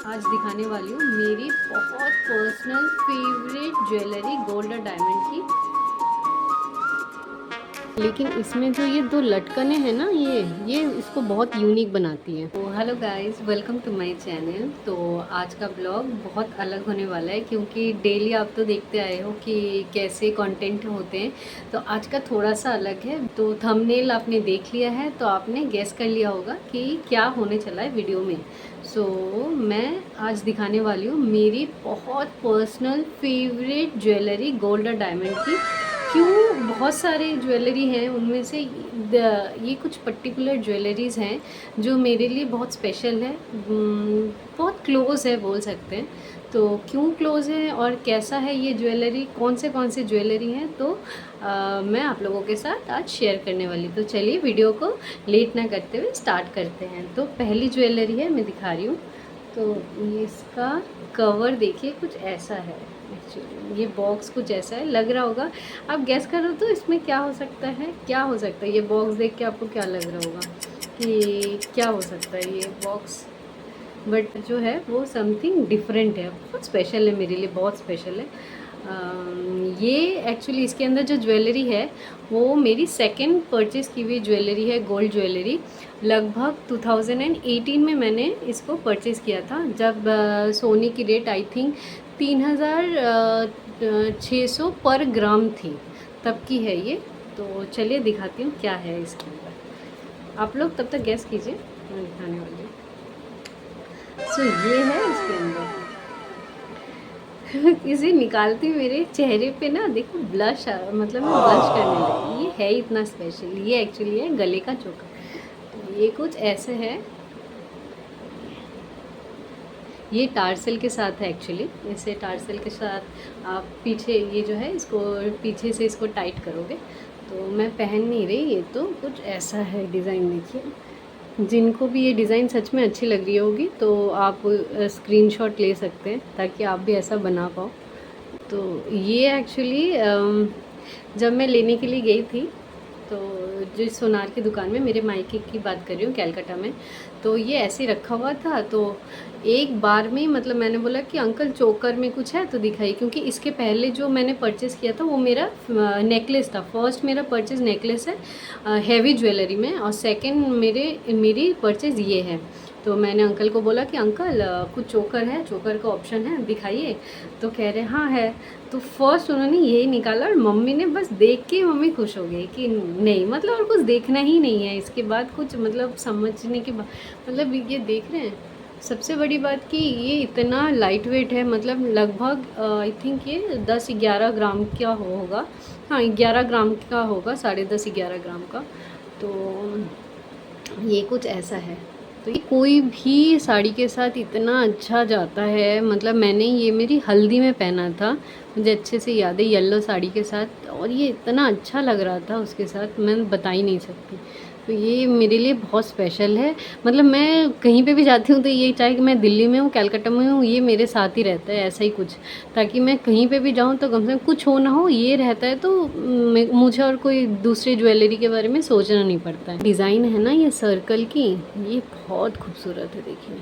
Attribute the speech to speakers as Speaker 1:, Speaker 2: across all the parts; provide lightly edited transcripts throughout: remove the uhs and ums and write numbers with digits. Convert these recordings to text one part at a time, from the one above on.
Speaker 1: आज दिखाने वाली हूँ मेरी बहुत पर्सनल फेवरेट ज्वेलरी गोल्ड और डायमंड की। लेकिन इसमें जो ये दो लटकने हैं ना, ये इसको बहुत यूनिक बनाती है। तो hello guys, welcome to my channel. तो आज का ब्लॉग बहुत अलग होने वाला है क्योंकि डेली आप तो देखते आए हो कि कैसे कंटेंट होते हैं। तो आज का थोड़ा सा अलग है। तो थंबनेल आपने देख लिया है तो आपने गेस कर लिया होगा कि क्या होने चला है वीडियो में। मैं आज दिखाने वाली हूँ मेरी बहुत पर्सनल फेवरेट ज्वेलरी गोल्ड और डायमंड की। क्यों, बहुत सारे ज्वेलरी हैं, उनमें से ये कुछ पर्टिकुलर ज्वेलरीज़ हैं जो मेरे लिए बहुत स्पेशल है, बहुत क्लोज़ है बोल सकते हैं। तो क्यों क्लोज़ है और कैसा है ये ज्वेलरी, कौन से ज्वेलरी हैं, तो मैं आप लोगों के साथ आज शेयर करने वाली। तो चलिए वीडियो को लेट ना करते हुए स्टार्ट करते हैं। तो पहली ज्वेलरी है, मैं दिखा रही हूँ। तो इसका कवर देखिए, कुछ ऐसा है। एक्चुअली ये बॉक्स कुछ ऐसा है, लग रहा होगा, आप गैस करो तो इसमें क्या हो सकता है, क्या हो सकता है। ये बॉक्स देख के आपको क्या लग रहा होगा कि क्या हो सकता है ये बॉक्स, बट जो है वो समथिंग डिफरेंट है, बहुत स्पेशल है, मेरे लिए बहुत स्पेशल है। ये एक्चुअली इसके अंदर जो ज्वेलरी है वो मेरी सेकंड परचेज़ की हुई ज्वेलरी है, गोल्ड ज्वेलरी। लगभग 2018 में मैंने इसको परचेज़ किया था, जब सोने की रेट आई थिंक 3600 पर ग्राम थी, तब की है ये। तो चलिए दिखाती हूँ क्या है इसके अंदर, आप लोग तब तक गैस कीजिए, मैं दिखाने वाली हूँ। ये है इसके अंदर। इसे निकालती मेरे चेहरे पे ना देखो ब्लश, मतलब मैं ब्लश करने लगी। ये है इतना स्पेशल, ये एक्चुअली है गले का चोकर। ये कुछ ऐसे है, ये टार्सल के साथ है एक्चुअली। इसे टार्सल के साथ आप पीछे, ये जो है इसको पीछे से इसको टाइट करोगे। तो मैं पहन नहीं रही, ये तो कुछ ऐसा है डिज़ाइन, देखिए। जिनको भी ये डिज़ाइन सच में अच्छी लग रही होगी तो आप स्क्रीनशॉट ले सकते हैं ताकि आप भी ऐसा बना पाओ। तो ये एक्चुअली जब मैं लेने के लिए गई थी, तो जिस सोनार की दुकान में, मेरे मायके की बात कर रही हूँ, कैलकाटा में, तो ये ऐसे रखा हुआ था। तो एक बार में मतलब मैंने बोला कि अंकल चोकर में कुछ है तो दिखाइए, क्योंकि इसके पहले जो मैंने परचेज़ किया था वो मेरा नेकलेस था। फर्स्ट मेरा परचेज़ नेकलेस है हैवी ज्वेलरी में, और सेकंड मेरी परचेज़ ये है। तो मैंने अंकल को बोला कि अंकल कुछ चोकर है, चोकर का ऑप्शन है, दिखाइए। तो कह रहे हाँ है। तो फर्स्ट उन्होंने यही निकाला और मम्मी ने बस देख के मम्मी खुश हो गई कि नहीं, मतलब और कुछ देखना ही नहीं है इसके बाद, कुछ मतलब समझने के बाद, मतलब ये देख रहे हैं। सबसे बड़ी बात कि ये इतना लाइट वेट है, मतलब लगभग आई थिंक ये 10-11 ग्राम का होगा। हाँ, 11 ग्राम का होगा, 10.5-11 ग्राम का। तो ये कुछ ऐसा है। तो ये कोई भी साड़ी के साथ इतना अच्छा जाता है, मतलब मैंने ये मेरी हल्दी में पहना था, मुझे अच्छे से याद है, येलो साड़ी के साथ, और ये इतना अच्छा लग रहा था उसके साथ, मैं बता ही नहीं सकती। तो ये मेरे लिए बहुत स्पेशल है। मतलब मैं कहीं पे भी जाती हूँ तो ये, चाहे कि मैं दिल्ली में हूँ, कलकत्ता में हूँ, ये मेरे साथ ही रहता है, ऐसा ही कुछ, ताकि मैं कहीं पे भी जाऊँ तो कम से कम कुछ हो ना हो, ये रहता है। तो मुझे और कोई दूसरी ज्वेलरी के बारे में सोचना नहीं पड़ता है। डिज़ाइन है ना ये सर्कल की, ये बहुत खूबसूरत है, देखिए।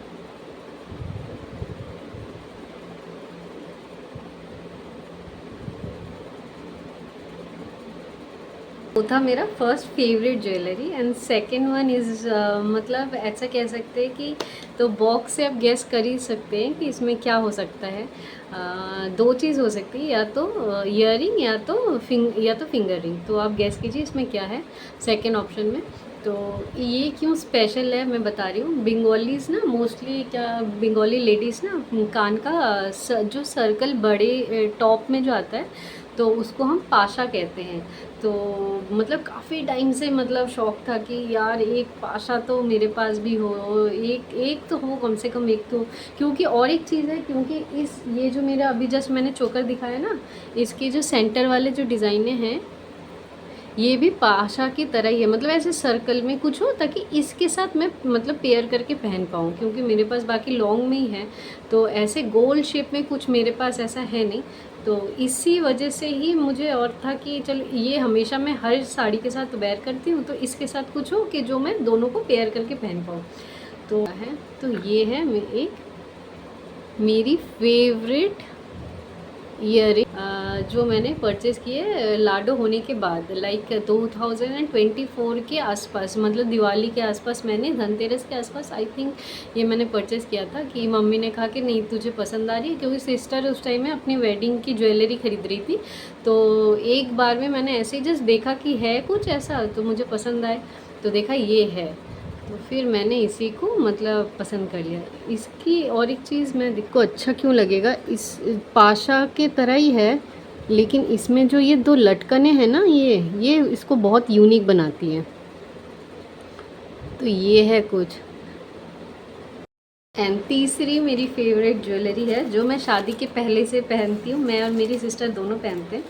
Speaker 1: वो था मेरा first favourite jewellery, and second one is, मतलब ऐसा कह सकते हैं कि, तो बॉक्स से आप गेस कर ही सकते हैं कि इसमें क्या हो सकता है। दो चीज़ हो सकती है, या तो ईयरिंग या तो फिंगर रिंग। तो आप गेस कीजिए इसमें क्या है सेकंड ऑप्शन में। तो ये क्यों स्पेशल है मैं बता रही हूँ। बंगालीज़ ना मोस्टली, क्या बंगाली लेडीज़ ना, कान का जो सर्कल बड़े टॉप में जो आता है, तो उसको हम पाशा कहते हैं। तो मतलब काफ़ी टाइम से मतलब शौक़ था कि यार एक पाशा तो मेरे पास भी हो, एक एक तो हो कम से कम, एक तो। क्योंकि और एक चीज़ है, क्योंकि ये जो मेरा अभी जस्ट मैंने चोकर दिखाया ना, इसके जो सेंटर वाले जो डिज़ाइने हैं, ये भी पाशा की तरह ही है, मतलब ऐसे सर्कल में कुछ हो, ताकि इसके साथ मैं मतलब पेयर करके पहन पाऊँ, क्योंकि मेरे पास बाकी लॉन्ग में ही है। तो ऐसे गोल शेप में कुछ मेरे पास ऐसा है नहीं। तो इसी वजह से ही मुझे और था कि चल, ये हमेशा मैं हर साड़ी के साथ वेयर करती हूँ, तो इसके साथ कुछ हो कि जो मैं दोनों को पेयर करके पहन पाऊँ। तो है, तो ये है एक मेरी फेवरेट ईयरिंग जो मैंने परचेज़ किए लाडो होने के बाद, लाइक 2024 के आसपास, मतलब दिवाली के आसपास, मैंने धनतेरस के आसपास आई थिंक ये मैंने परचेज़ किया था। कि मम्मी ने कहा कि नहीं तुझे पसंद आ रही है, क्योंकि सिस्टर उस टाइम में अपनी वेडिंग की ज्वेलरी खरीद रही थी। तो एक बार में मैंने ऐसे ही जस्ट देखा कि है कुछ ऐसा, तो मुझे पसंद आए, तो देखा ये है, तो फिर मैंने इसी को मतलब पसंद कर लिया। इसकी और एक चीज़, मैं देखो अच्छा क्यों लगेगा, इस पाशा के तरह ही है, लेकिन इसमें जो ये दो लटकने हैं ना, ये इसको बहुत यूनिक बनाती हैं। तो ये है कुछ। एंड तीसरी मेरी फेवरेट ज्वेलरी है, जो मैं शादी के पहले से पहनती हूँ, मैं और मेरी सिस्टर दोनों पहनते हैं।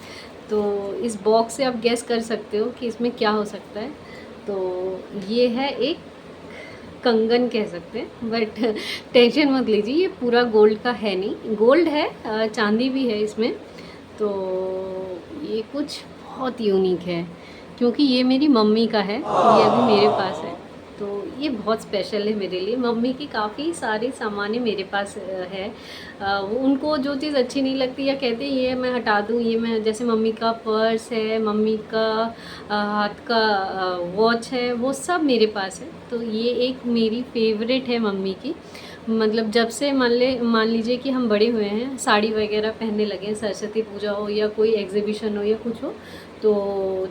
Speaker 1: तो इस बॉक्स से आप गेस कर सकते हो कि इसमें क्या हो सकता है। तो ये है एक कंगन कह सकते हैं, बट टेंशन मत लीजिए, ये पूरा गोल्ड का है नहीं, गोल्ड है, चांदी भी है इसमें। तो ये कुछ बहुत यूनिक है, क्योंकि ये मेरी मम्मी का है, ये अभी मेरे पास है। तो ये बहुत स्पेशल है मेरे लिए। मम्मी की काफ़ी सारे सामान मेरे पास है। वो उनको जो चीज़ अच्छी नहीं लगती या कहते हैं ये मैं हटा दूँ, ये मैं, जैसे मम्मी का पर्स है, मम्मी का हाथ का वॉच है, वो सब मेरे पास है। तो ये एक मेरी फेवरेट है मम्मी की। मतलब जब से मान लीजिए कि हम बड़े हुए हैं, साड़ी वगैरह पहनने लगे हैं, सरस्वती पूजा हो या कोई एग्जीबिशन हो या कुछ हो, तो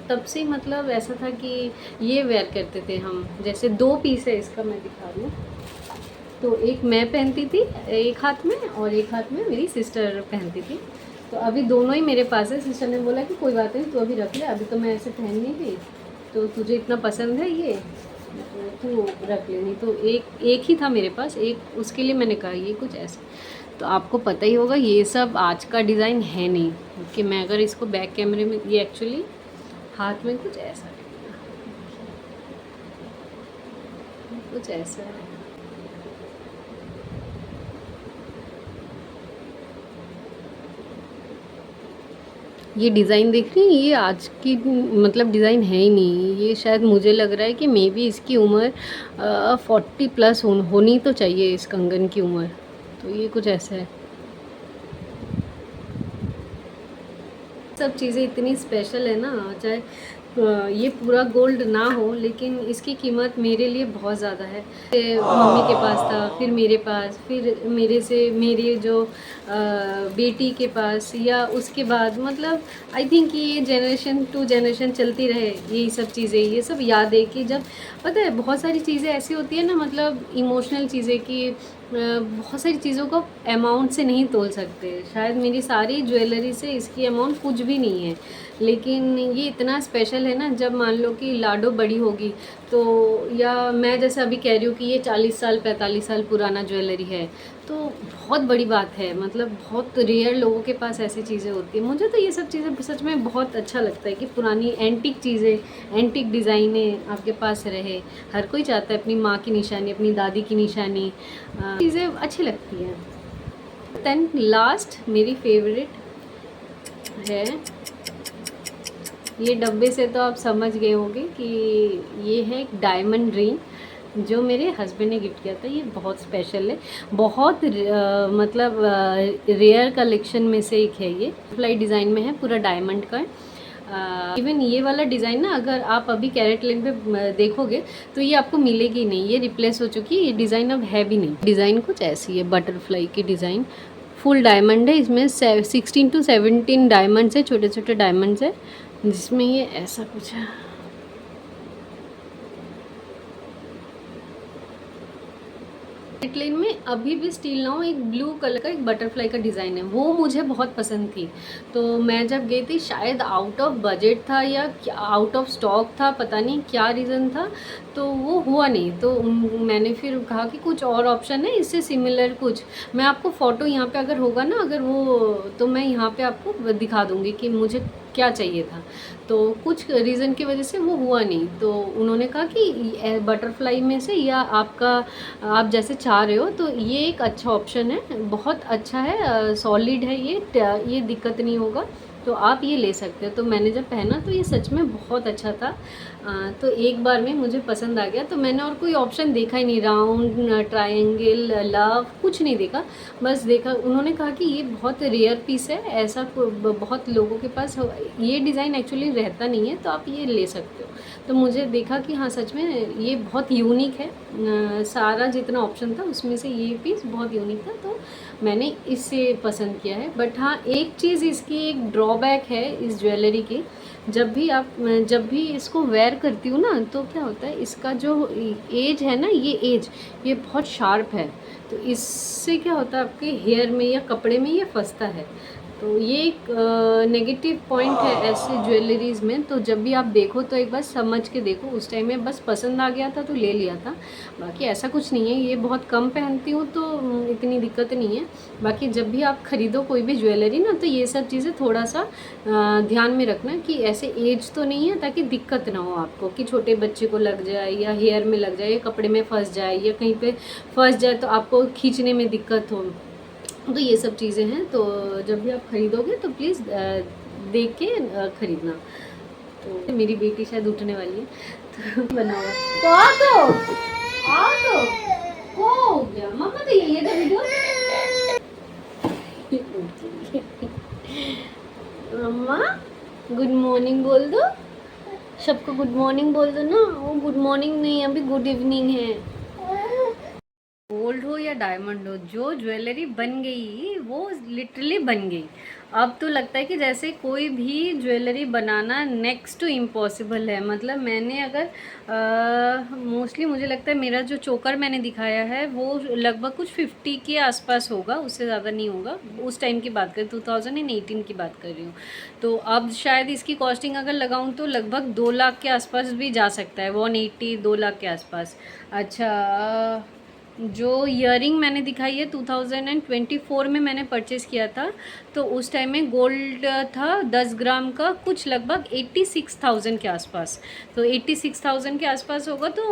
Speaker 1: तब से मतलब ऐसा था कि ये वेयर करते थे हम। जैसे 2 पीस है इसका, मैं दिखा रही हूँ। तो एक मैं पहनती थी एक हाथ में, और एक हाथ में मेरी सिस्टर पहनती थी। तो अभी दोनों ही मेरे पास है। सिस्टर ने बोला कि कोई बात नहीं, तू अभी रख ले, अभी तो मैं ऐसे पहन नहीं थी, तो तुझे इतना पसंद है ये, तो तू रख ले। नहीं तो एक एक ही था मेरे पास, एक उसके लिए मैंने कहा ये कुछ ऐसा। तो आपको पता ही होगा ये सब आज का डिज़ाइन है नहीं, कि मैं अगर इसको बैक कैमरे में, ये एक्चुअली हाथ में कुछ ऐसा है, कुछ ऐसा है। ये डिज़ाइन देख रही हैं, ये आज की मतलब डिज़ाइन है ही नहीं। ये शायद मुझे लग रहा है कि मे बी इसकी उम्र 40 प्लस होनी तो चाहिए इस कंगन की उम्र। तो ये कुछ ऐसा है। सब चीज़ें इतनी स्पेशल है ना, चाहे ये पूरा गोल्ड ना हो, लेकिन इसकी कीमत मेरे लिए बहुत ज़्यादा है। मम्मी के पास था, फिर मेरे पास, फिर मेरे जो बेटी के पास, या उसके बाद, मतलब आई थिंक ये जनरेशन टू जनरेशन चलती रहे यही सब चीज़ें, ये सब यादें। कि जब पता है बहुत सारी चीज़ें ऐसी होती है ना, मतलब इमोशनल चीज़ें, कि बहुत सारी चीज़ों को अमाउंट से नहीं तोल सकते। शायद मेरी सारी ज्वेलरी से इसकी अमाउंट कुछ भी नहीं है, लेकिन ये इतना स्पेशल है ना। जब मान लो कि लाडो बड़ी होगी, तो या मैं जैसे अभी कह रही हूँ कि ये 40 साल 45 साल पुराना ज्वेलरी है, तो बहुत बड़ी बात है। मतलब बहुत रेयर लोगों के पास ऐसी चीज़ें होती हैं। मुझे तो ये सब चीज़ें सच में बहुत अच्छा लगता है, कि पुरानी एंटिक चीज़ें, एंटिक डिज़ाइनें आपके पास रहे। हर कोई चाहता है अपनी माँ की निशानी, अपनी दादी की निशानी, चीज़ें अच्छी लगती हैं। देन लास्ट मेरी फेवरेट है, ये डब्बे से तो आप समझ गए होंगे कि ये है एक डायमंड रिंग, जो मेरे हस्बैंड ने गिफ्ट किया था। ये बहुत स्पेशल है, बहुत मतलब रेयर कलेक्शन में से एक है। ये फ्लाई डिज़ाइन में है, पूरा डायमंड का। इवन ये वाला डिज़ाइन ना, अगर आप अभी कैरेट लेन पे देखोगे तो ये आपको मिलेगी नहीं, ये रिप्लेस हो चुकी है, ये डिज़ाइन अब है भी नहीं। डिज़ाइन कुछ ऐसी है, बटरफ्लाई की डिज़ाइन, फुल डायमंड है। इसमें 16 to 17 डायमंड्स है, छोटे छोटे डायमंड्स है, जिसमें ये ऐसा कुछ है। नेकलाइन में अभी भी स्टील ना हो, एक ब्लू कलर का एक बटरफ्लाई का डिज़ाइन है, वो मुझे बहुत पसंद थी। तो मैं जब गई थी, शायद आउट ऑफ बजट था या आउट ऑफ स्टॉक था, पता नहीं क्या रीज़न था, तो वो हुआ नहीं। तो मैंने फिर कहा कि कुछ और ऑप्शन है इससे सिमिलर कुछ। मैं आपको फ़ोटो यहाँ पे अगर होगा ना, अगर वो, तो मैं यहाँ पे आपको दिखा दूँगी कि मुझे क्या चाहिए था। तो कुछ रीज़न की वजह से वो हुआ नहीं। तो उन्होंने कहा कि बटरफ्लाई में से, या आपका आप जैसे चाह रहे हो, तो ये एक अच्छा ऑप्शन है, बहुत अच्छा है, सॉलिड है, ये दिक्कत नहीं होगा, तो आप ये ले सकते हो। तो मैंने जब पहना तो ये सच में बहुत अच्छा था। तो एक बार में मुझे पसंद आ गया, तो मैंने और कोई ऑप्शन देखा ही नहीं, राउंड, ट्रायंगल, लव, कुछ नहीं देखा। बस देखा, उन्होंने कहा कि ये बहुत रेयर पीस है, ऐसा बहुत लोगों के पास ये डिज़ाइन एक्चुअली रहता नहीं है, तो आप ये ले सकते हो। तो मुझे देखा कि हाँ सच में ये बहुत यूनिक है, सारा जितना ऑप्शन था उसमें से ये पीस बहुत यूनिक था, तो मैंने इससे पसंद किया है। बट हाँ, एक चीज़ इसकी एक ड्रॉबैक है इस ज्वेलरी की, जब भी इसको वेयर करती हूँ ना, तो क्या होता है, इसका जो एज है ना, ये बहुत शार्प है, तो इससे क्या होता है, आपके हेयर में या कपड़े में ये फंसता है। तो ये एक नेगेटिव पॉइंट है ऐसे ज्वेलरीज़ में। तो जब भी आप देखो तो एक बार समझ के देखो। उस टाइम में बस पसंद आ गया था तो ले लिया था, बाकी ऐसा कुछ नहीं है। ये बहुत कम पहनती हूँ तो इतनी दिक्कत नहीं है। बाकी जब भी आप ख़रीदो कोई भी ज्वेलरी ना, तो ये सब चीज़ें थोड़ा सा ध्यान में रखना कि ऐसे एज तो नहीं है, ताकि दिक्कत ना हो आपको कि छोटे बच्चे को लग जाए या हेयर में लग जाए या कपड़े में फंस जाए या कहीं पे फंस जाए तो आपको खींचने में दिक्कत हो। तो ये सब चीज़ें हैं, तो जब भी आप ख़रीदोगे तो प्लीज़ देख के ख़रीदना। तो मेरी बेटी शायद उठने वाली है तो बना हुआ तो हो गया मम्मा, तो ये तो वीडियो मम्मा गुड मॉर्निंग बोल दो, सबको गुड मॉर्निंग बोल दो ना। वो गुड मॉर्निंग नहीं, अभी गुड इवनिंग है। गोल्ड हो या डायमंड हो, जो ज्वेलरी बन गई वो लिटरली बन गई। अब तो लगता है कि जैसे कोई भी ज्वेलरी बनाना नेक्स्ट टू इम्पॉसिबल है। मतलब मैंने अगर मोस्टली मुझे लगता है मेरा जो चोकर मैंने दिखाया है वो लगभग कुछ 50 के आसपास होगा, उससे ज़्यादा नहीं होगा। उस टाइम की बात करें, 2018 की बात कर रही हूँ। तो अब शायद इसकी कॉस्टिंग अगर लगाऊँ तो लगभग 2 लाख के आसपास भी जा सकता है, 180 2 लाख के आसपास। अच्छा, जो ईयरिंग मैंने दिखाई है 2024 में मैंने परचेज़ किया था, तो उस टाइम में गोल्ड था 10 ग्राम का कुछ लगभग 86,000 के आसपास। तो 86,000 के आसपास होगा, तो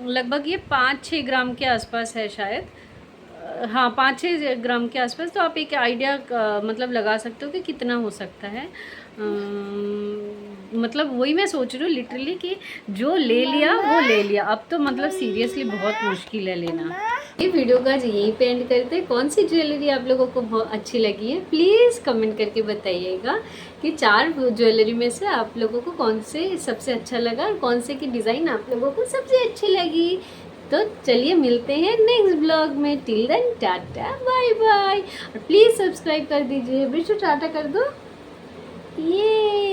Speaker 1: लगभग ये 5-6 ग्राम के आसपास है शायद। हाँ, 5-6 ग्राम के आसपास। तो आप एक आइडिया मतलब लगा सकते हो कि कितना हो सकता है। मतलब वही मैं सोच रही हूँ लिटरली कि जो ले लिया वो ले लिया, अब तो मतलब सीरियसली बहुत मुश्किल है लेना। ये वीडियो का यहीं पे एंड करते हैं। कौन सी ज्वेलरी आप लोगों को बहुत अच्छी लगी है, प्लीज़ कमेंट करके बताइएगा कि 4 ज्वेलरी में से आप लोगों को कौन से सबसे अच्छा लगा और कौन से की डिज़ाइन आप लोगों को सबसे अच्छी लगी। तो चलिए मिलते हैं नेक्स्ट ब्लॉग में। Till then tata bye bye, और प्लीज़ सब्सक्राइब कर दीजिए। बिशु टाटा कर दो, ये